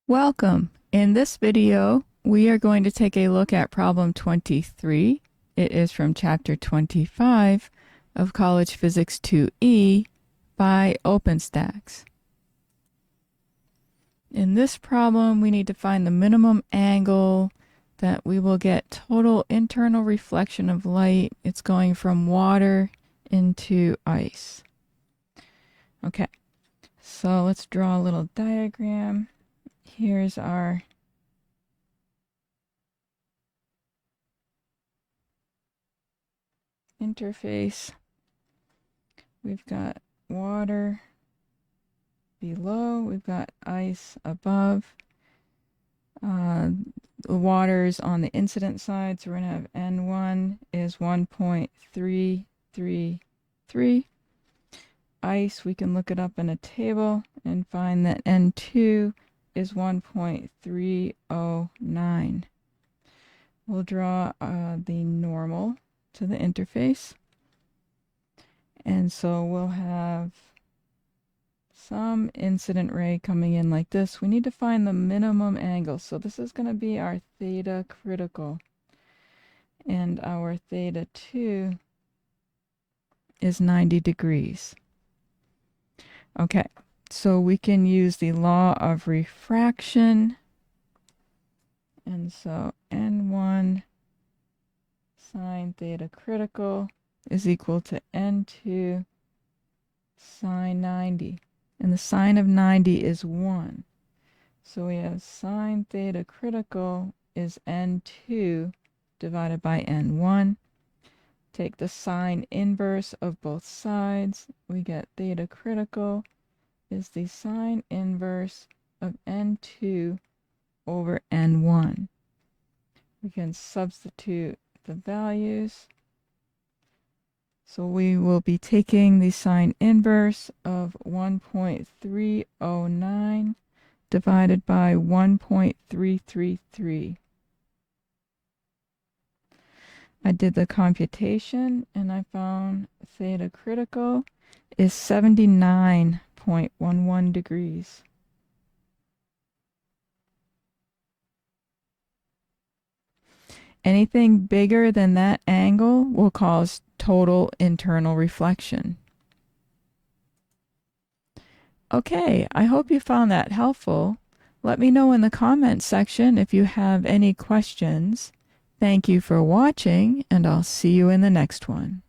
Welcome. In this video, we are going to take a look at problem 23. It is from chapter 25 of College Physics 2E by OpenStax. In this problem, we need to find the minimum angle that we will get total internal reflection of light. It's going from water into ice. Okay, so let's draw a little diagram. Here's our interface. We've got water below, we've got ice above. The water's on the incident side, so we're going to have N1 is 1.333. Ice, we can look it up in a table and find that N2 is 1.309. We'll draw the normal to the interface. And so we'll have some incident ray coming in like this. We need to find the minimum angle. So this is going to be our theta critical. And our theta 2 is 90 degrees. Okay, so we can use the law of refraction. And so N1 sine theta critical is equal to N2 sine 90. And the sine of 90 is 1. So we have sine theta critical is N2 divided by N1. Take the sine inverse of both sides. We get theta critical is the sine inverse of N2 over N1. We can substitute the values. So we will be taking the sine inverse of 1.309 divided by 1.333. I did the computation and I found theta critical is 79.11 degrees. Anything bigger than that angle will cause total internal reflection. Okay, I hope you found that helpful. Let me know in the comments section if you have any questions. Thank you for watching, and I'll see you in the next one.